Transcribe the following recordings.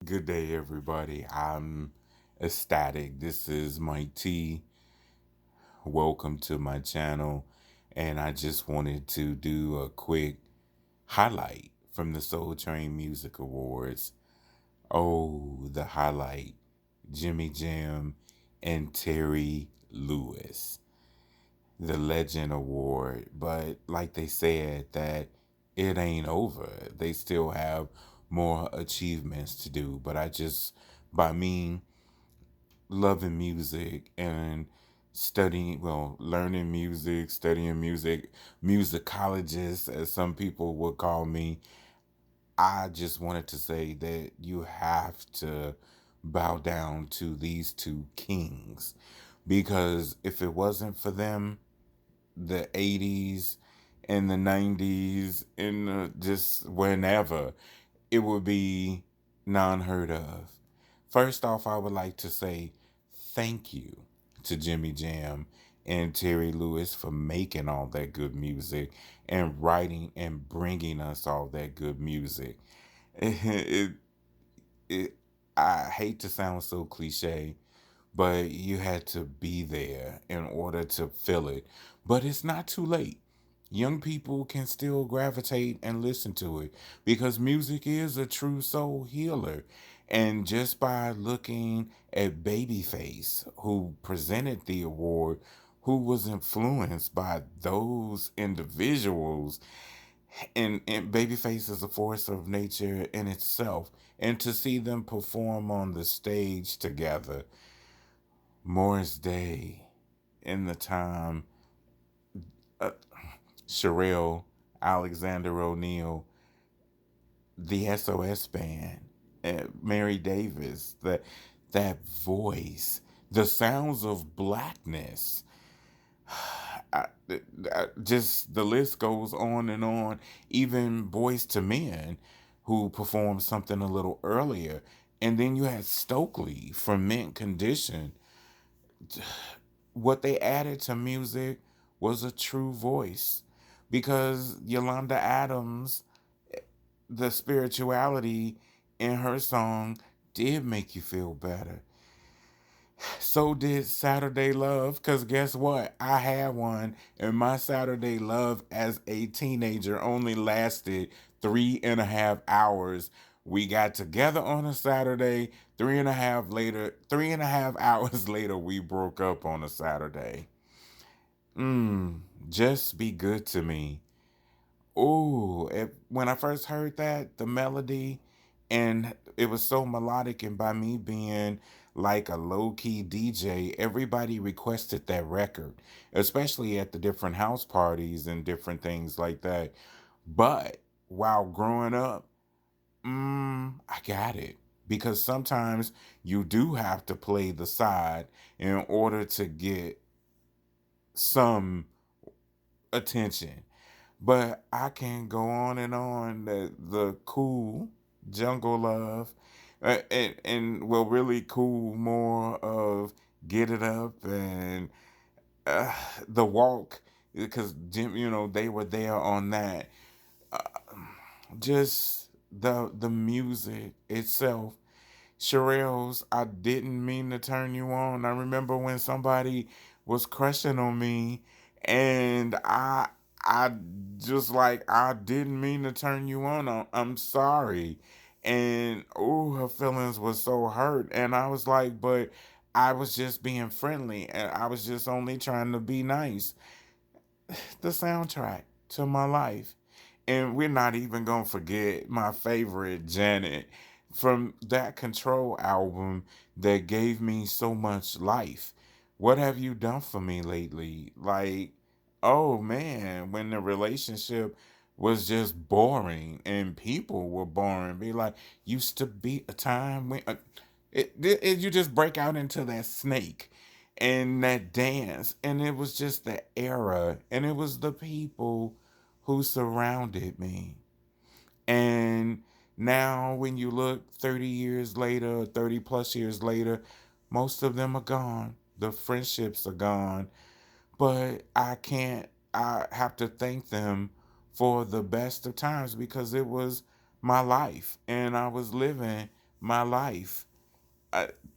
Good day, everybody. I'm ecstatic. This is Mike T. Welcome to my channel. And I just wanted to do a quick highlight from the Soul Train Music Awards. Oh, the highlight Jimmy Jam and Terry Lewis, the Legend Award. But like they said, that it ain't over. They still have more achievements to do. But by me loving music and learning music, studying music, musicologist, as some people would call me, I just wanted to say that you have to bow down to these two kings because if it wasn't for them, the 80s and the 90s and just whenever, it would be non heard of. First off, I would like to say thank you to Jimmy Jam and Terry Lewis for making all that good music and writing and bringing us all that good music. It, it, I hate to sound so cliche, but you had to be there in order to feel it. But it's not too late. Young people can still gravitate and listen to it because music is a true soul healer. And just by looking at Babyface, who presented the award, who was influenced by those individuals, and Babyface is a force of nature in itself. And to see them perform on the stage together, Morris Day, in the time, uh, Sherelle, Alexander O'Neal, the SOS band, Mary Davis, that voice, the sounds of blackness. I, just the list goes on and on. Even Boys to Men, who performed something a little earlier, and then you had Stokely from Mint Condition. What they added to music was a true voice because Yolanda Adams, the spirituality in her song did make you feel better. So did Saturday Love, because guess what? I had one, and my Saturday Love as a teenager only lasted 3.5 hours. We got together on a Saturday, 3.5 hours later, we broke up on a Saturday. Just be good to me. When I first heard that, the melody, and it was so melodic, and by me being like a low key DJ, everybody requested that record, especially at the different house parties and different things like that. But while growing up, I got it. Because sometimes you do have to play the side in order to get some attention. But I can go on and on the cool jungle love, and well, really cool more of get it up and uh, the walk because Jim, they were there on that. Uh, just the music itself. Sherelle's I didn't mean to turn you on. I remember when somebody was crushing on me and I just like I didn't mean to turn you on. I'm sorry. And oh, her feelings were so hurt and I was like, but I was just being friendly and I was just only trying to be nice. The soundtrack to my life. And we're not even going to forget my favorite, Janet, from that Control album that gave me so much life. What have you done for me lately? Like, oh man, when the relationship was just boring and people were boring, be like, used to be a time when you just break out into that snake and that dance, and it was just the era, and it was the people who surrounded me. And now, when you look 30 years later, 30 plus years later, most of them are gone. The friendships are gone. But I have to thank them for the best of times because it was my life and I was living my life.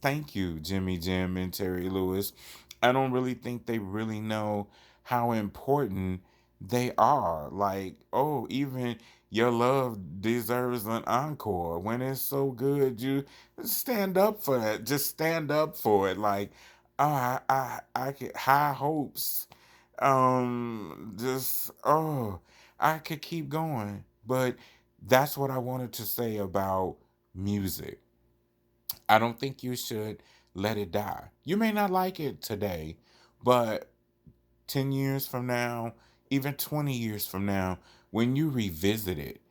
Thank you, Jimmy Jam and Terry Lewis. I don't really think they really know how important they are. Like, oh, even your love deserves an encore. When it's so good, you stand up for that. Just stand up for it. Like, I could high hopes. Just I could keep going, but that's what I wanted to say about music. I don't think you should let it die. You may not like it today, but 10 years from now, even 20 years from now, when you revisit it,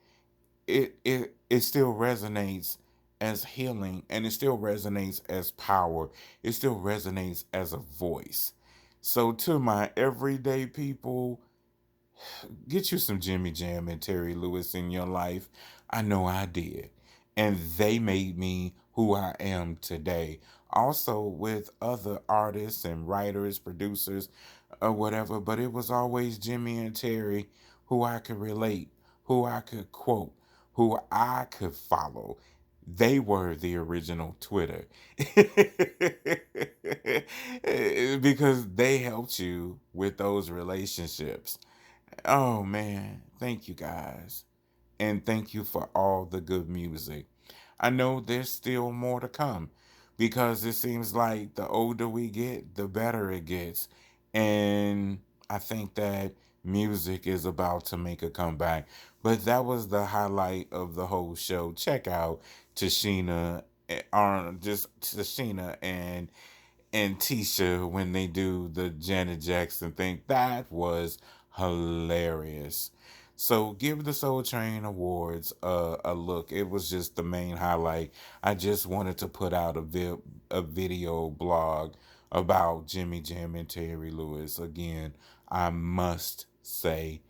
it still resonates as healing, and it still resonates as power. It still resonates as a voice. So to my everyday people, get you some Jimmy Jam and Terry Lewis in your life. I know I did. And they made me who I am today. Also, with other artists and writers, producers, or whatever, but it was always Jimmy and Terry who I could relate, who I could quote, who I could follow. They were the original Twitter because they helped you with those relationships. Oh man, thank you guys. And thank you for all the good music. I know there's still more to come because it seems like the older we get, the better it gets. And I think that music is about to make a comeback. But that was the highlight of the whole show. Check out Tashina, just Tashina and Tisha when they do the Janet Jackson thing. That was hilarious. So give the Soul Train Awards a look. It was just the main highlight. I just wanted to put out a video blog about Jimmy Jam and Terry Lewis. Again, I must say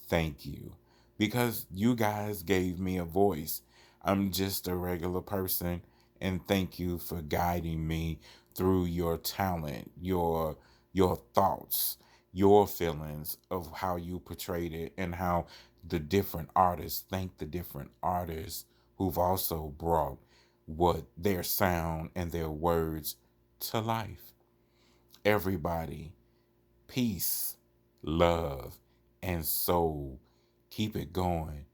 thank you because you guys gave me a voice. I'm just a regular person, and thank you for guiding me through your talent, your thoughts, your feelings of how you portrayed it, and how the different artists thank the different artists who've also brought what their sound and their words to life. Everybody, peace, love, and soul. Keep it going.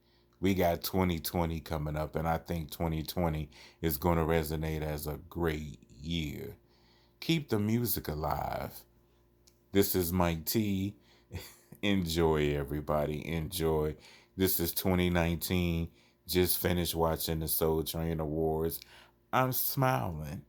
We got 2020 coming up, and I think 2020 is going to resonate as a great year. Keep the music alive. This is Mike T. Enjoy, everybody. Enjoy. This is 2019. Just finished watching the Soul Train Awards. I'm smiling.